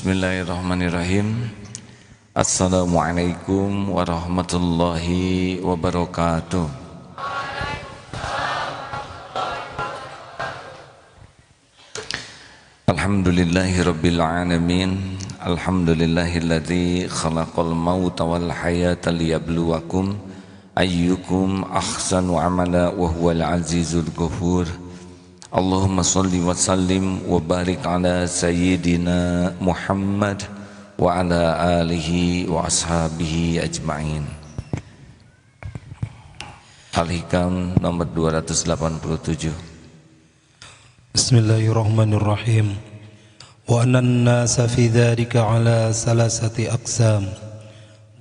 Bismillahirrahmanirrahim. Assalamualaikum warahmatullahi wabarakatuh. Alhamdulillahirabbil alamin. Alhamdulillahilladzi khalaqal mauta wal hayata liyabluwakum ayyukum ahsanu amala wa huwal azizul ghafur. Allahumma salli wa sallim wa barik ala sayyidina Muhammad wa ala alihi wa ashabihi ajma'in. Al-Hikam nomor 287. Bismillahirrahmanirrahim. Wa annan nasa fi dhalika ala salasati aqsam.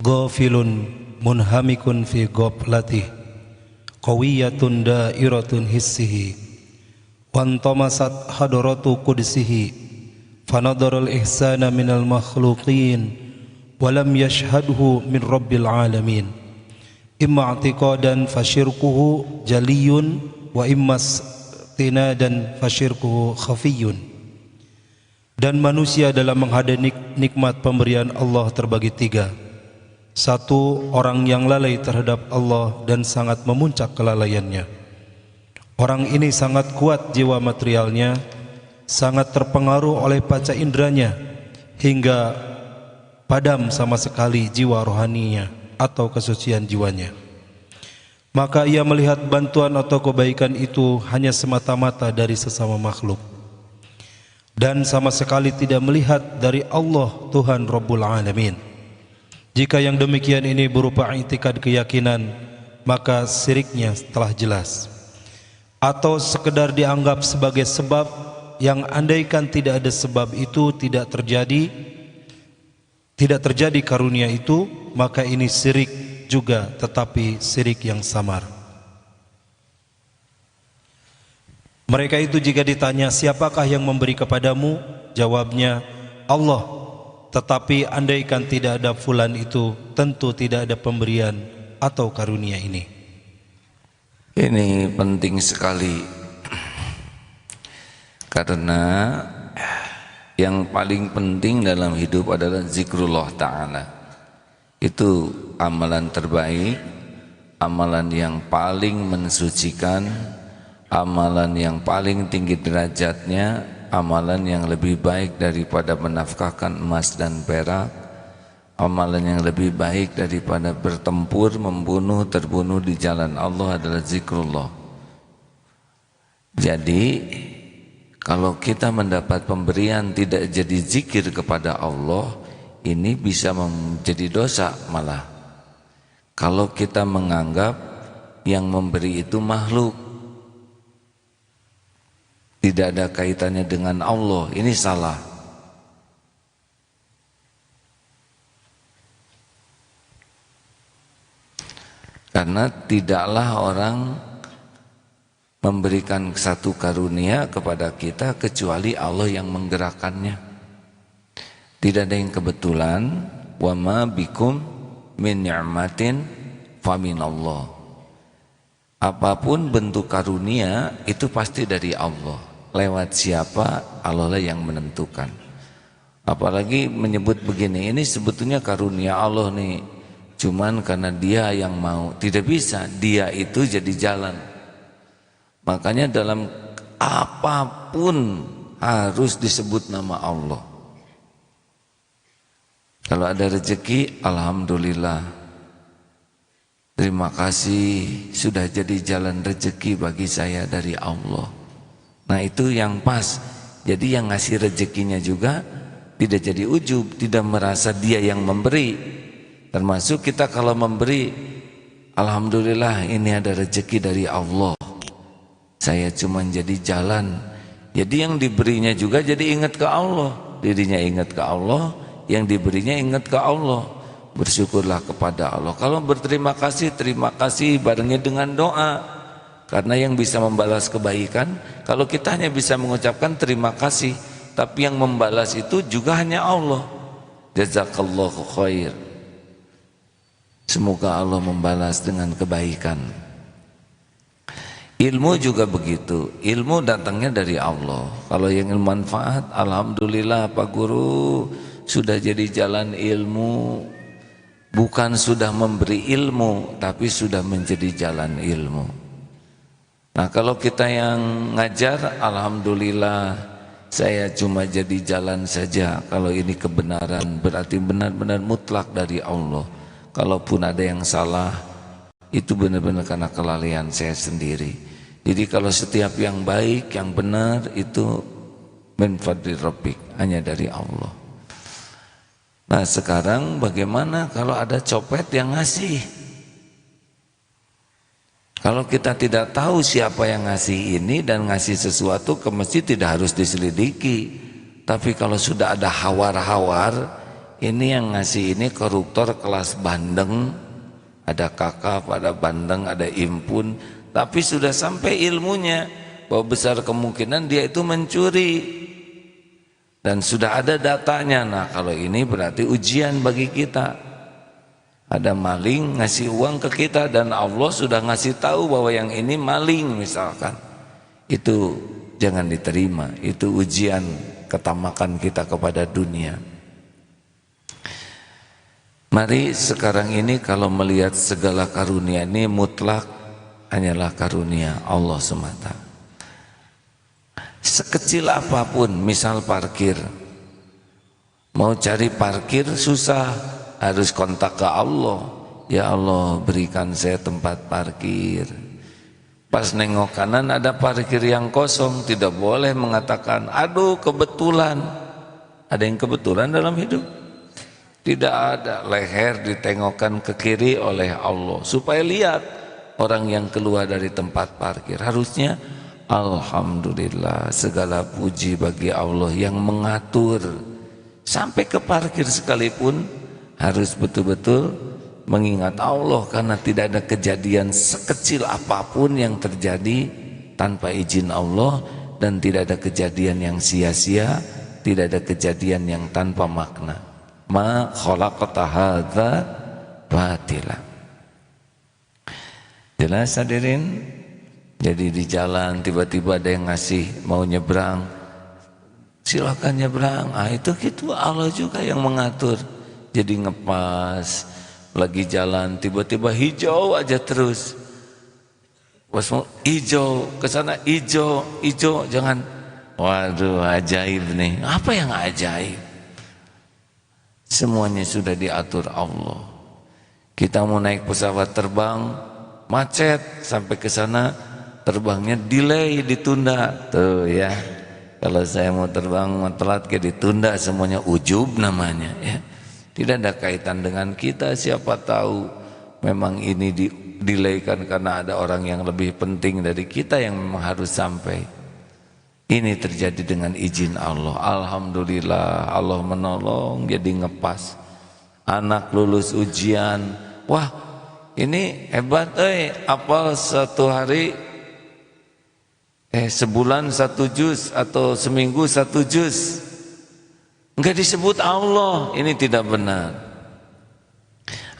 Ghafilun munhamikun fi ghaflatih, qawiyatun da'iratun hissihi, wantamasat hadaratu qudsihi, fanadara al-ihsana minal makhluqin walam yashhadhu min rabbil alamin. Imma i'tiqadan fasyirkuhu jaliyun wa imma tinadan fasyirkuhu khafiyun. Dan manusia dalam menghadiri nikmat pemberian Allah terbagi tiga. Satu, orang yang lalai terhadap Allah dan sangat memuncak kelalaiannya. Orang ini sangat kuat jiwa materialnya, sangat terpengaruh oleh panca inderanya, hingga padam sama sekali jiwa rohaninya atau kesucian jiwanya. Maka ia melihat bantuan atau kebaikan itu hanya semata-mata dari sesama makhluk, dan sama sekali tidak melihat dari Allah Tuhan Rabbul Alamin. Jika yang demikian ini berupa i'tikad keyakinan, maka syiriknya telah jelas. Atau sekedar dianggap sebagai sebab yang andaikan tidak ada sebab itu tidak terjadi karunia itu, maka ini syirik juga, tetapi syirik yang samar. Mereka itu jika ditanya siapakah yang memberi kepadamu, jawabnya Allah. Tetapi andaikan tidak ada fulan itu, tentu tidak ada pemberian atau karunia ini. Ini penting sekali, karena yang paling penting dalam hidup adalah zikrullah ta'ala. Itu amalan terbaik, amalan yang paling mensucikan, amalan yang paling tinggi derajatnya, amalan yang lebih baik daripada menafkahkan emas dan perak, amalan yang lebih baik daripada bertempur, membunuh, terbunuh di jalan Allah adalah zikrullah. Jadi kalau kita mendapat pemberian tidak jadi zikir kepada Allah, ini bisa menjadi dosa malah. Kalau kita menganggap yang memberi itu makhluk, tidak ada kaitannya dengan Allah, ini salah. Karena tidaklah orang memberikan satu karunia kepada kita kecuali Allah yang menggerakkannya. Tidak ada yang kebetulan. Wa ma bikum min ni'matin fa minallah. Apapun bentuk karunia itu pasti dari Allah. Lewat siapa, Allah lah yang menentukan. Apalagi menyebut begini, ini sebetulnya karunia Allah nih, cuman karena dia yang mau. Tidak bisa, dia itu jadi jalan. Makanya dalam apapun harus disebut nama Allah. Kalau ada rezeki, alhamdulillah, terima kasih sudah jadi jalan rezeki bagi saya dari Allah. Nah itu yang pas. Jadi yang ngasih rezekinya juga tidak jadi ujub, tidak merasa dia yang memberi. Termasuk kita kalau memberi, alhamdulillah ini ada rezeki dari Allah, saya cuma jadi jalan. Jadi yang diberinya juga jadi ingat ke Allah, dirinya ingat ke Allah, yang diberinya ingat ke Allah. Bersyukurlah kepada Allah. Kalau berterima kasih, terima kasih barengnya dengan doa. Karena yang bisa membalas kebaikan, kalau kita hanya bisa mengucapkan terima kasih, tapi yang membalas itu juga hanya Allah. Jazakallahu khair. Semoga Allah membalas dengan kebaikan. Ilmu juga begitu. Ilmu datangnya dari Allah. Kalau yang ilmu manfaat, alhamdulillah Pak Guru, sudah jadi jalan ilmu, bukan sudah memberi ilmu, tapi sudah menjadi jalan ilmu. Nah, kalau kita yang ngajar, alhamdulillah saya cuma jadi jalan saja. Kalau ini kebenaran, berarti benar-benar mutlak dari Allah. Kalaupun ada yang salah, itu benar-benar karena kelalaian saya sendiri. Jadi kalau setiap yang baik, yang benar, itu min fadli rabbik, hanya dari Allah. Nah, sekarang bagaimana kalau ada copet yang ngasih? Kalau kita tidak tahu siapa yang ngasih ini dan ngasih sesuatu ke masjid, tidak harus diselidiki. Tapi kalau sudah ada hawar-hawar, ini yang ngasih ini koruptor kelas bandeng, ada kakap, ada bandeng, ada impun, tapi sudah sampai ilmunya bahwa besar kemungkinan dia itu mencuri dan sudah ada datanya. Nah, kalau ini berarti ujian bagi kita. Ada maling ngasih uang ke kita dan Allah sudah ngasih tahu bahwa yang ini maling misalkan. Itu jangan diterima, itu ujian ketamakan kita kepada dunia. Mari sekarang ini kalau melihat segala karunia ini mutlak hanyalah karunia Allah semata. Sekecil apapun, misal parkir, mau cari parkir susah, harus kontak ke Allah. Ya Allah, berikan saya tempat parkir. Pas nengok kanan ada parkir yang kosong, tidak boleh mengatakan aduh kebetulan. Ada yang kebetulan dalam hidup? Tidak ada. Leher ditengokkan ke kiri oleh Allah supaya lihat orang yang keluar dari tempat parkir. Harusnya alhamdulillah, segala puji bagi Allah yang mengatur. Sampai ke parkir sekalipun harus betul-betul mengingat Allah, karena tidak ada kejadian sekecil apapun yang terjadi tanpa izin Allah, dan tidak ada kejadian yang sia-sia, tidak ada kejadian yang tanpa makna. Ma khalaqta hadza batila. Jelas hadirin? Jadi di jalan tiba-tiba ada yang ngasih mau nyebrang, silakan nyebrang. Ah, itu gitu Allah juga yang mengatur. Jadi ngepas lagi jalan tiba-tiba hijau aja terus. Pas mau hijau ke sana hijau, jangan. Waduh, ajaib nih. Apa yang ajaib? Semuanya sudah diatur Allah. Kita mau naik pesawat terbang, macet sampai ke sana, terbangnya delay, ditunda. Tuh ya. Kalau saya mau terbang mau telat kayak ditunda, semuanya ujub namanya ya. Tidak ada kaitan dengan kita, siapa tahu memang ini didelaykan karena ada orang yang lebih penting dari kita yang memang harus sampai. Ini terjadi dengan izin Allah. Alhamdulillah, Allah menolong jadi ngepas. Anak lulus ujian, wah ini hebat, apal satu hari, sebulan 1 juz atau seminggu 1 juz. Enggak disebut Allah, ini tidak benar.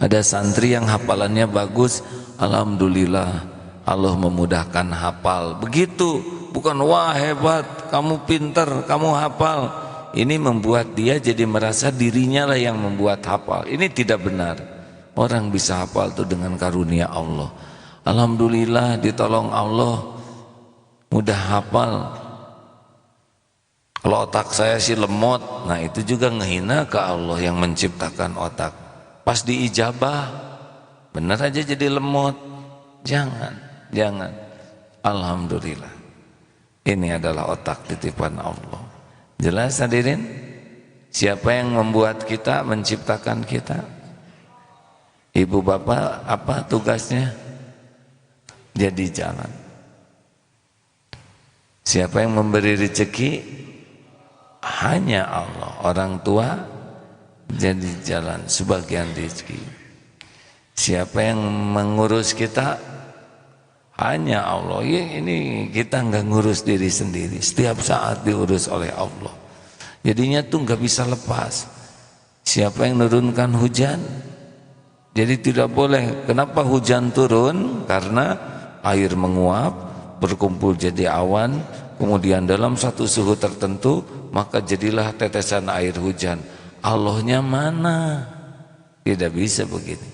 Ada santri yang hafalannya bagus, alhamdulillah Allah memudahkan hafal. Begitu, bukan wah hebat, kamu pinter, kamu hafal. Ini membuat dia jadi merasa dirinya lah yang membuat hafal. Ini tidak benar. Orang bisa hafal itu dengan karunia Allah. Alhamdulillah ditolong Allah, mudah hafal. Kalau otak saya sih lemot, nah itu juga ngehina ke Allah yang menciptakan otak. Pas diijabah, benar aja jadi lemot. Jangan. Alhamdulillah, ini adalah otak titipan Allah. Jelas hadirin? Siapa yang membuat kita, menciptakan kita? Ibu bapak apa tugasnya? Jadi jalan. Siapa yang memberi rezeki? Hanya Allah. Orang tua jadi jalan sebagian rezeki. Siapa yang mengurus kita? Hanya Allah. Ya, ini kita nggak ngurus diri sendiri. Setiap saat diurus oleh Allah. Jadinya tuh nggak bisa lepas. Siapa yang menurunkan hujan? Jadi tidak boleh. Kenapa hujan turun? Karena air menguap, berkumpul jadi awan. Kemudian dalam satu suhu tertentu, maka jadilah tetesan air hujan. Allahnya mana? Tidak bisa begini.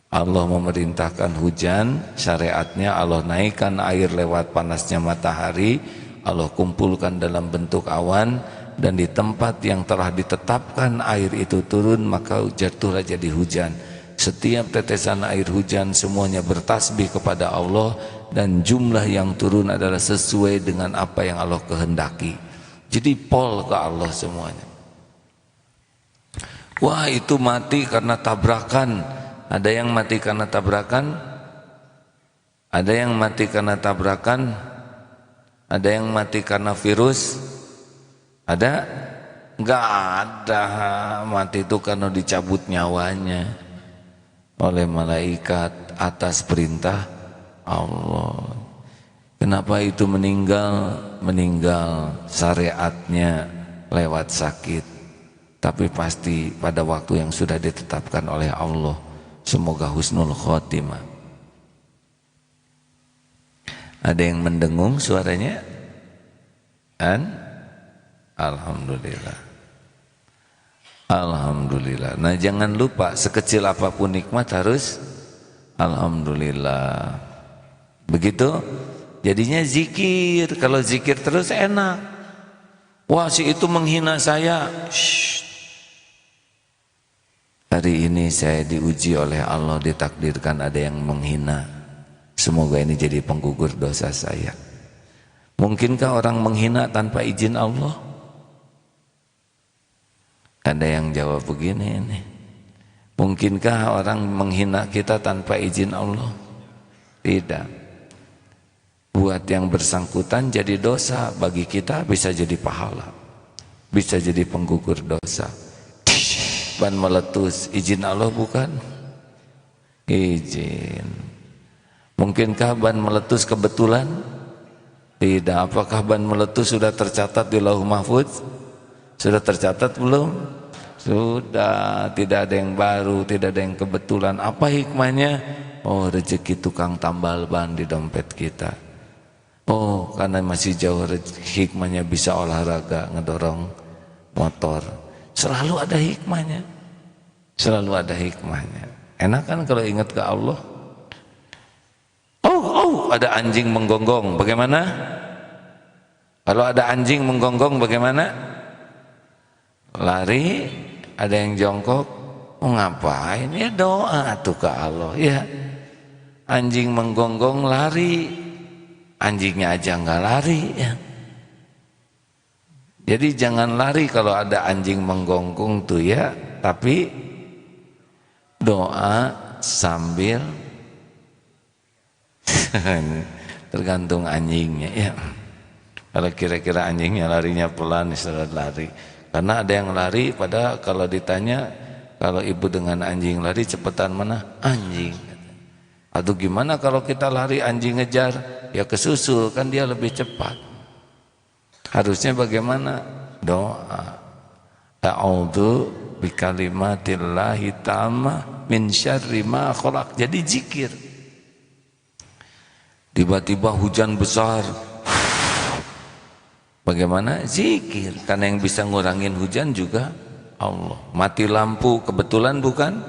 Allah memerintahkan hujan, syariatnya Allah naikkan air lewat panasnya matahari, Allah kumpulkan dalam bentuk awan, dan di tempat yang telah ditetapkan air itu turun, maka jatuhlah jadi hujan. Setiap tetesan air hujan semuanya bertasbih kepada Allah, dan jumlah yang turun adalah sesuai dengan apa yang Allah kehendaki. Jadi pol ke Allah semuanya. Wah, itu mati karena tabrakan. Ada yang mati karena tabrakan? Ada yang mati karena tabrakan? Ada yang mati karena virus? Ada? Enggak ada. Mati itu karena dicabut nyawanya oleh malaikat atas perintah Allah. Kenapa itu meninggal? Meninggal syariatnya lewat sakit, tapi pasti pada waktu yang sudah ditetapkan oleh Allah. Semoga husnul khotimah. Ada yang mendengung suaranya? Alhamdulillah. Alhamdulillah. Nah, jangan lupa sekecil apapun nikmat harus alhamdulillah. Begitu? Jadinya zikir. Kalau zikir terus enak. Wah, si itu menghina saya. Shh. Hari ini saya diuji oleh Allah, ditakdirkan ada yang menghina. Semoga ini jadi penggugur dosa saya. Mungkinkah orang menghina tanpa izin Allah? Ada yang jawab begini ini. Mungkinkah orang menghina kita tanpa izin Allah? Tidak. Buat yang bersangkutan jadi dosa, bagi kita bisa jadi pahala, bisa jadi penggugur dosa. Ban meletus, izin Allah bukan? Izin. Mungkinkah ban meletus kebetulan? Tidak. Apakah ban meletus sudah tercatat di Lauh Mahfuz? Sudah tercatat belum? Sudah. Tidak ada yang baru, tidak ada yang kebetulan. Apa hikmahnya? Oh, rezeki tukang tambal ban di dompet kita. Oh, karena masih jauh, hikmahnya bisa olahraga, ngedorong motor. Selalu ada hikmahnya. Selalu ada hikmahnya. Enak kan kalau ingat ke Allah? Oh, ada anjing menggonggong. Bagaimana? Kalau ada anjing menggonggong bagaimana? Lari, ada yang jongkok. Oh, ngapain? Ya doa tuh ke Allah. Ya. Anjing menggonggong lari. Anjingnya aja enggak lari ya. Jadi jangan lari kalau ada anjing menggonggong tuh ya, tapi doa sambil tergantung anjingnya ya. Kalau kira-kira anjingnya larinya pelan, istirahat lari. Karena ada yang lari pada kalau ditanya, kalau ibu dengan anjing lari cepetan mana? Anjing. Atau gimana kalau kita lari anjing ngejar? Ya kesusul, kan dia lebih cepat. Harusnya bagaimana? Doa. A'udzu bikalimatillahi tammah min syarri ma khalaq. Jadi zikir. Tiba-tiba hujan besar. Bagaimana? Zikir. Karena yang bisa ngurangin hujan juga Allah. Mati lampu kebetulan bukan?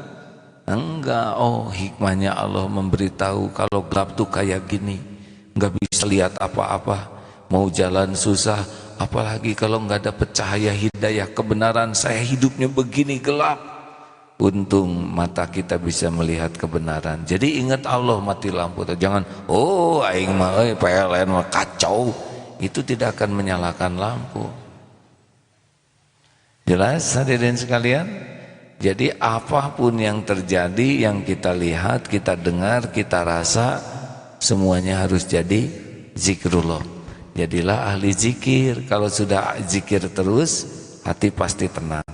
Enggak. Oh, hikmahnya Allah memberitahu kalau gelap tuh kayak gini. Enggak bisa lihat apa-apa. Mau jalan susah, apalagi kalau nggak dapat cahaya hidayah kebenaran, saya hidupnya begini gelap. Untung mata kita bisa melihat kebenaran. Jadi ingat Allah mati lampu. Jangan, oh aing mah PLN mah kacau. Itu tidak akan menyalakan lampu. Jelas hadirin sekalian? Jadi apapun yang terjadi, yang kita lihat, kita dengar, kita rasa, semuanya harus jadi zikrullah. Jadilah ahli zikir. Kalau sudah zikir terus, hati pasti tenang.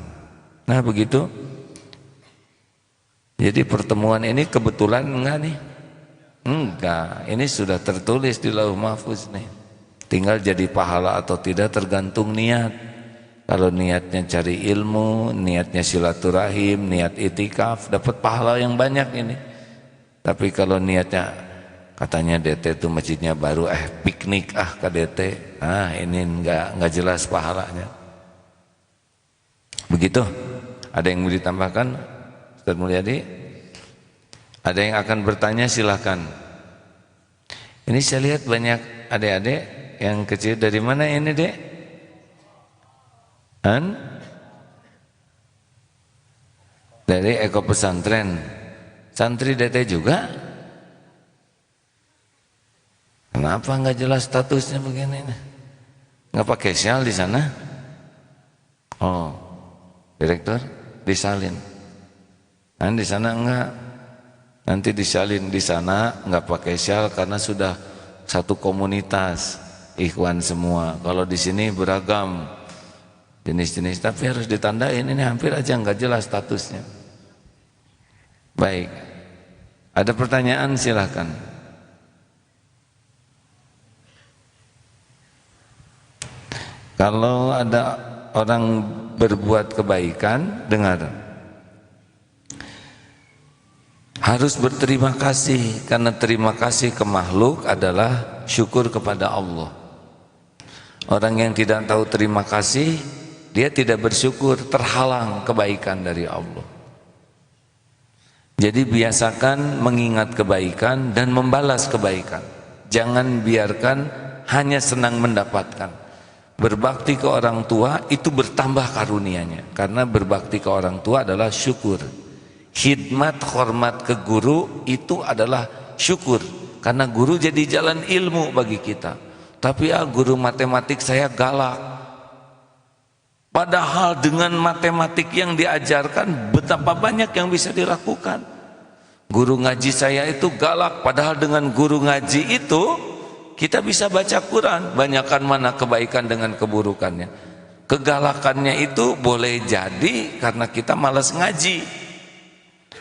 Nah begitu. Jadi pertemuan ini kebetulan enggak nih? Enggak. Ini sudah tertulis di Lauh Mahfuz nih. Tinggal jadi pahala atau tidak tergantung niat. Kalau niatnya cari ilmu, niatnya silaturahim, niat itikaf, dapat pahala yang banyak ini. Tapi kalau niatnya katanya DT itu masjidnya baru, piknik ke DT, ini enggak jelas pahalanya. Begitu? Ada yang mau ditambahkan? Ustaz Mulyadi? Ada yang akan bertanya silahkan. Ini saya lihat banyak adik-adik yang kecil. Dari mana ini, Dek? Dari Eko Pesantren. Santri Dede juga? Kenapa nggak jelas statusnya begini? Nggak pakai syal di sana? Oh, direktur disalin. Di sana enggak. Nanti disalin di sana nggak pakai syal karena sudah satu komunitas ikhwan semua. Kalau di sini beragam jenis-jenis, tapi harus ditandain. Ini hampir aja nggak jelas statusnya. Baik, ada pertanyaan silahkan. Kalau ada orang berbuat kebaikan, dengar, harus berterima kasih, karena terima kasih ke makhluk adalah syukur kepada Allah. Orang yang tidak tahu terima kasih, dia tidak bersyukur, terhalang kebaikan dari Allah. Jadi biasakan mengingat kebaikan dan membalas kebaikan. Jangan biarkan hanya senang mendapatkan. Berbakti ke orang tua itu bertambah karunianya, karena berbakti ke orang tua adalah syukur. Khidmat, hormat ke guru itu adalah syukur, karena guru jadi jalan ilmu bagi kita. Tapi guru matematik saya galak, padahal dengan matematik yang diajarkan betapa banyak yang bisa dilakukan. Guru ngaji saya itu galak, padahal dengan guru ngaji itu kita bisa baca Quran. Banyakkan mana kebaikan dengan keburukannya. Kegalakannya itu boleh jadi karena kita malas ngaji,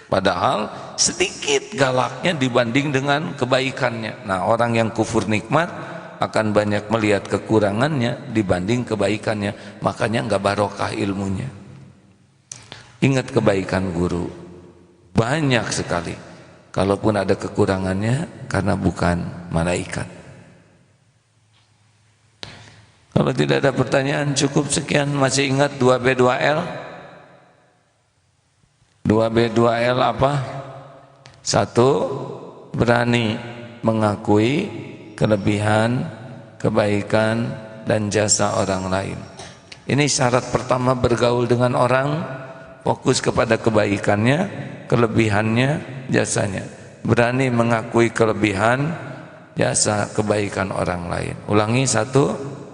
padahal sedikit galaknya dibanding dengan kebaikannya. Nah, orang yang kufur nikmat akan banyak melihat kekurangannya dibanding kebaikannya, makanya nggak barokah ilmunya. Ingat kebaikan guru, banyak sekali. Kalaupun ada kekurangannya karena bukan malaikat. Kalau tidak ada pertanyaan cukup sekian. Masih ingat 2B2L? 2B2L apa? 1. Berani mengakui kelebihan, kebaikan, dan jasa orang lain. Ini syarat pertama bergaul dengan orang, fokus kepada kebaikannya, kelebihannya, jasanya. Berani mengakui kelebihan, jasa, kebaikan orang lain. Ulangi. 1.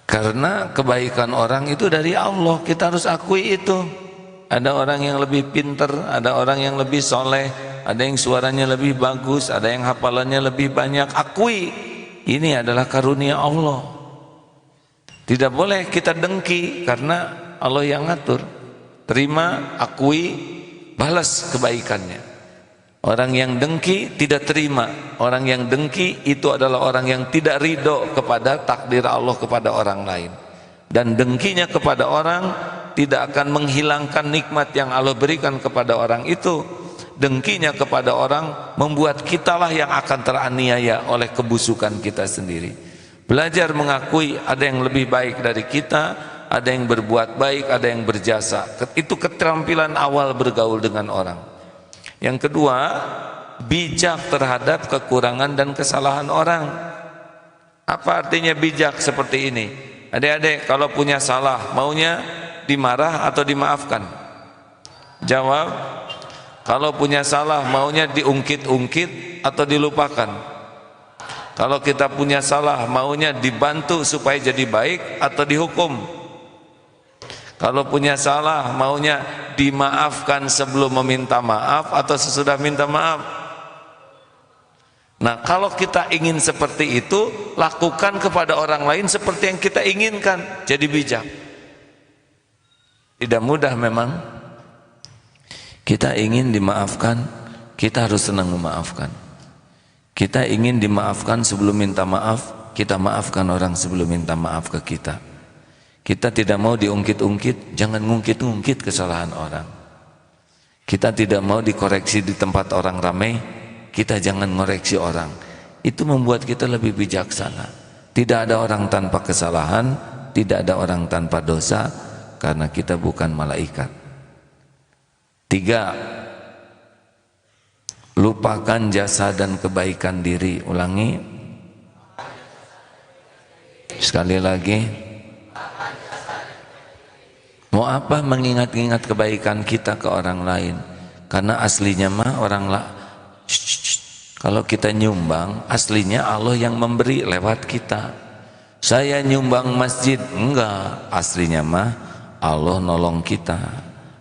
Karena kebaikan orang itu dari Allah, kita harus akui itu. Ada orang yang lebih pintar, ada orang yang lebih soleh, ada yang suaranya lebih bagus, ada yang hafalannya lebih banyak. Akui, ini adalah karunia Allah. Tidak boleh kita dengki, karena Allah yang ngatur. Terima, akui, balas kebaikannya. Orang yang dengki tidak terima. Orang yang dengki itu adalah orang yang tidak ridho kepada takdir Allah kepada orang lain. Dan dengkinya kepada orang tidak akan menghilangkan nikmat yang Allah berikan kepada orang itu. Dengkinya kepada orang membuat kitalah yang akan teraniaya oleh kebusukan kita sendiri. Belajar mengakui ada yang lebih baik dari kita, ada yang berbuat baik, ada yang berjasa. Itu keterampilan awal bergaul dengan orang. Yang kedua, bijak terhadap kekurangan dan kesalahan orang. Apa artinya bijak seperti ini? Adik-adik, kalau punya salah, maunya dimarah atau dimaafkan? Jawab. Kalau punya salah, maunya diungkit-ungkit atau dilupakan? Kalau kita punya salah, maunya dibantu supaya jadi baik atau dihukum? Kalau punya salah, maunya dimaafkan sebelum meminta maaf atau sesudah minta maaf? Nah, kalau kita ingin seperti itu, lakukan kepada orang lain seperti yang kita inginkan. Jadi bijak. Tidak mudah memang. Kita ingin dimaafkan, kita harus senang memaafkan. Kita ingin dimaafkan sebelum minta maaf, kita maafkan orang sebelum minta maaf ke kita. Kita tidak mau diungkit-ungkit, jangan ngungkit-ngungkit kesalahan orang. Kita tidak mau dikoreksi di tempat orang ramai, kita jangan ngoreksi orang. Itu membuat kita lebih bijaksana. Tidak ada orang tanpa kesalahan, tidak ada orang tanpa dosa, karena kita bukan malaikat. 3, lupakan jasa dan kebaikan diri. Ulangi sekali lagi. Mau apa mengingat-ingat kebaikan kita ke orang lain? Karena aslinya mah orang lain. Kalau kita nyumbang, aslinya Allah yang memberi lewat kita. Saya nyumbang masjid, enggak, aslinya mah Allah nolong kita.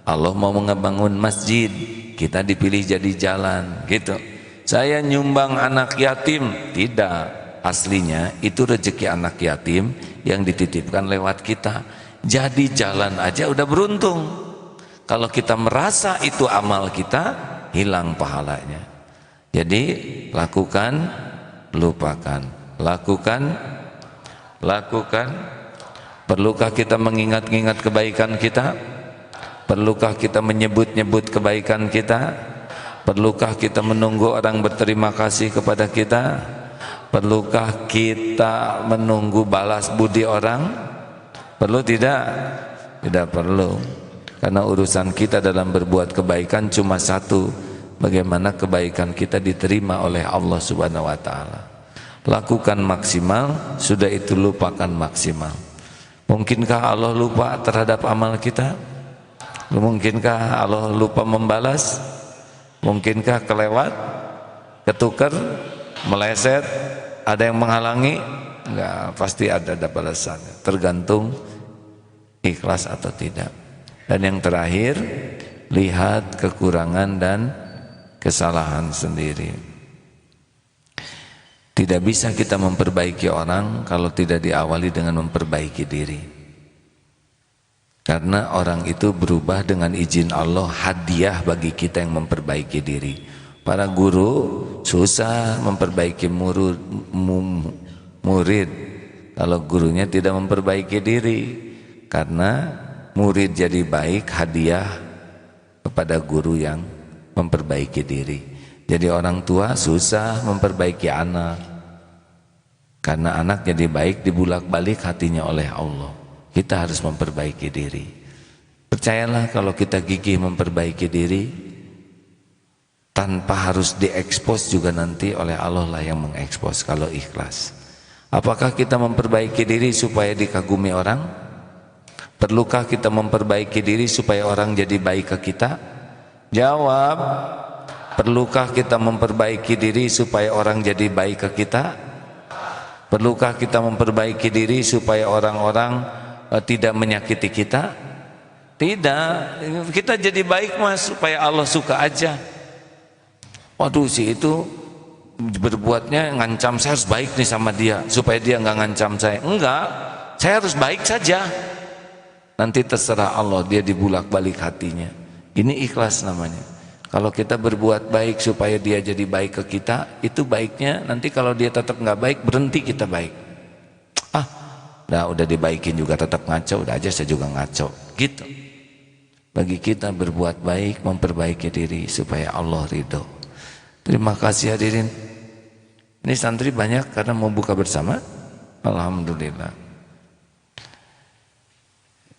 Allah mau ngebangun masjid, kita dipilih jadi jalan, gitu. Saya nyumbang anak yatim, tidak, aslinya itu rezeki anak yatim yang dititipkan lewat kita. Jadi jalan aja udah beruntung. Kalau kita merasa itu amal kita, hilang pahalanya. Jadi lakukan, lupakan. Lakukan. Perlukah kita mengingat-ingat kebaikan kita? Perlukah kita menyebut-nyebut kebaikan kita? Perlukah kita menunggu orang berterima kasih kepada kita? Perlukah kita menunggu balas budi orang? Perlu tidak? Tidak perlu. Karena urusan kita dalam berbuat kebaikan cuma satu, bagaimana kebaikan kita diterima oleh Allah Subhanahu wa taala. Lakukan maksimal, sudah itu lupakan maksimal. Mungkinkah Allah lupa terhadap amal kita? Mungkinkah Allah lupa membalas? Mungkinkah kelewat, ketukar, meleset, ada yang menghalangi? Enggak, pasti ada balasannya, tergantung ikhlas atau tidak. Dan yang terakhir, lihat kekurangan dan kesalahan sendiri. Tidak bisa kita memperbaiki orang kalau tidak diawali dengan memperbaiki diri. Karena orang itu berubah dengan izin Allah, hadiah bagi kita yang memperbaiki diri. Para guru susah memperbaiki murid kalau gurunya tidak memperbaiki diri, karena murid jadi baik hadiah kepada guru yang memperbaiki diri. Jadi orang tua susah memperbaiki anak, karena anak jadi baik dibulak-balik hatinya oleh Allah. Kita harus memperbaiki diri. Percayalah, kalau kita gigih memperbaiki diri, tanpa harus diekspos juga nanti oleh Allah lah yang mengekspos kalau ikhlas. Apakah kita memperbaiki diri supaya dikagumi orang? Perlukah kita memperbaiki diri supaya orang jadi baik ke kita? Jawab. Perlukah kita memperbaiki diri supaya orang jadi baik ke kita? Perlukah kita memperbaiki diri supaya orang-orang tidak menyakiti kita? Tidak. Kita jadi baik mas supaya Allah suka aja. Waduh, si itu berbuatnya ngancam, saya harus baik nih sama dia supaya dia nggak ngancam saya. Enggak, saya harus baik saja. Nanti terserah Allah, dia dibulak-balik hatinya. Ini ikhlas namanya. Kalau kita berbuat baik supaya dia jadi baik ke kita, itu baiknya. Nanti kalau dia tetap nggak baik, berhenti kita baik. Udah dibaikin juga tetap ngaco, udah aja saya juga ngaco. Gitu. Bagi kita berbuat baik, memperbaiki diri supaya Allah ridho. Terima kasih hadirin. Ini santri banyak karena mau buka bersama. Alhamdulillah.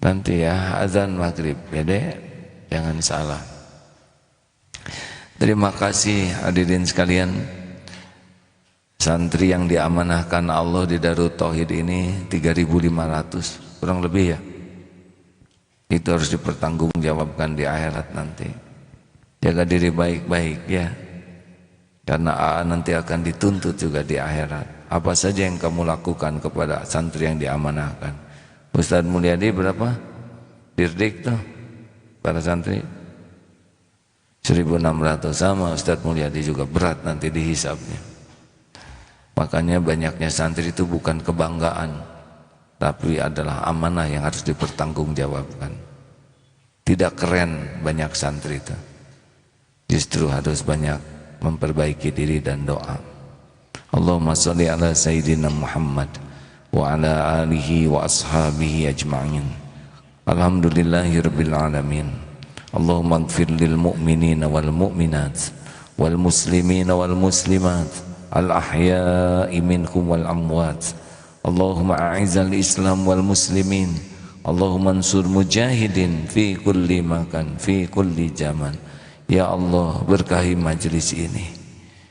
Nanti ya azan maghrib ya deh, jangan salah. Terima kasih hadirin sekalian. Santri yang diamanahkan Allah di Darut Tauhid ini 3.500 kurang lebih ya. Itu harus dipertanggungjawabkan di akhirat nanti. Jaga diri baik-baik ya. Karena nanti akan dituntut juga di akhirat. Apa saja yang kamu lakukan kepada santri yang diamanahkan. Ustadz Mulyadi berapa? Dirdik tuh para santri 1.600, sama Ustadz Mulyadi juga berat nanti dihisabnya. Makanya banyaknya santri itu bukan kebanggaan, tapi adalah amanah yang harus dipertanggungjawabkan. Tidak keren banyak santri itu, justru harus banyak memperbaiki diri dan doa. Allahumma sholli ala Sayyidina Muhammad wa ala alihi wa ashabihi ajma'in. Alhamdulillahirabbil alamin. Allahumma ighfir lil mu'minina wal mu'minat wal muslimina wal muslimat al ahya'i minhum wal amwat Allahumma a'izal Islam wal muslimin, Allahumma ansur mujahidin fi kulli makan, fi kulli zaman. Ya Allah, berkahi majelis ini.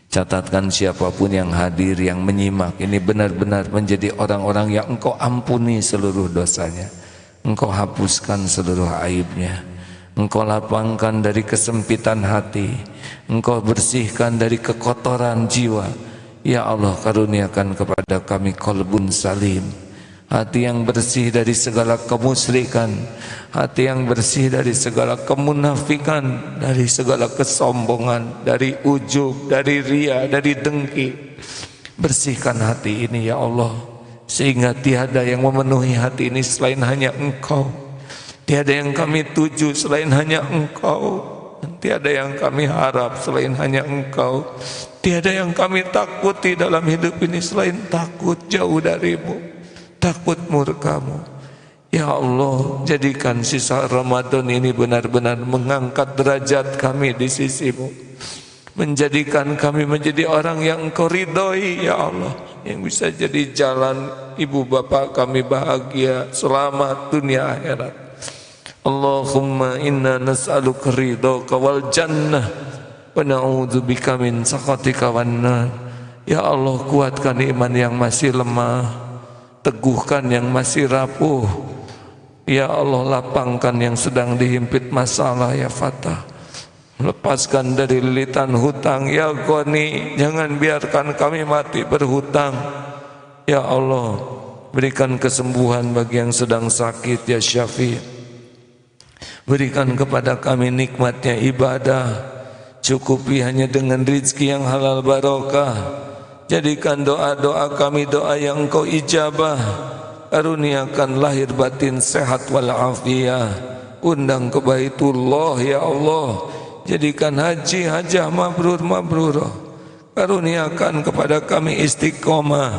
Catatkan siapapun yang hadir, yang menyimak ini benar-benar menjadi orang-orang yang Engkau ampuni seluruh dosanya, Engkau hapuskan seluruh aibnya, Engkau lapangkan dari kesempitan hati, Engkau bersihkan dari kekotoran jiwa. Ya Allah, karuniakan kepada kami qalbun salim, hati yang bersih dari segala kemusyrikan, hati yang bersih dari segala kemunafikan, dari segala kesombongan, dari ujub, dari ria, dari dengki. Bersihkan hati ini ya Allah, sehingga tiada yang memenuhi hati ini selain hanya Engkau. Tiada yang kami tuju selain hanya Engkau. Tiada yang kami harap selain hanya Engkau. Tiada yang kami takuti dalam hidup ini selain takut jauh darimu, takut murkamu. Ya Allah, jadikan sisa Ramadan ini benar-benar mengangkat derajat kami di sisimu, menjadikan kami menjadi orang yang Engkau ridhoi ya Allah, yang bisa jadi jalan ibu bapak kami bahagia, selamat dunia akhirat. Allahumma inna nas'aluka ridhaka wal jannah wa na'udzubika min sakhatika wan nar. Ya Allah, kuatkan iman yang masih lemah, teguhkan yang masih rapuh. Ya Allah, lapangkan yang sedang dihimpit masalah ya Fatah. Lepaskan dari lilitan hutang ya Ghani, jangan biarkan kami mati berhutang. Ya Allah, berikan kesembuhan bagi yang sedang sakit ya Syafi'. Berikan kepada kami nikmatnya ibadah, cukupi hanya dengan rizki yang halal barokah. Jadikan doa-doa kami doa yang Engkau ijabah. Karuniakan lahir batin sehat walafiat. Undang ke Baitullah ya Allah. Jadikan haji hajah mabrur. Karuniakan kepada kami istiqomah.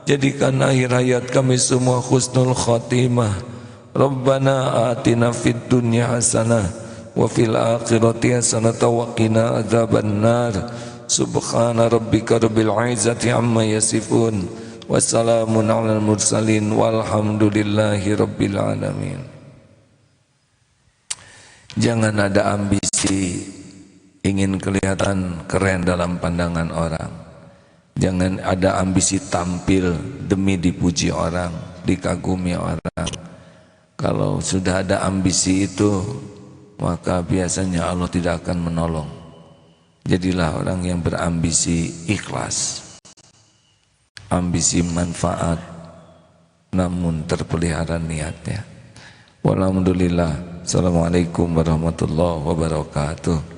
Jadikan akhir hayat kami semua husnul khatimah. Rabbana atina fid dunya hasanah wa fil akhirati hasanah wa qina adzabannar. Subhana rabbika rabbil izzati amma yasifun, wassalamun alal mursalin walhamdulillahi rabbil alamin. Jangan ada ambisi ingin kelihatan keren dalam pandangan orang. Jangan ada ambisi tampil demi dipuji orang, dikagumi orang. Kalau sudah ada ambisi itu, maka biasanya Allah tidak akan menolong. Jadilah orang yang berambisi ikhlas, ambisi manfaat, namun terpelihara niatnya. Walhamdulillah. Assalamualaikum warahmatullahi wabarakatuh.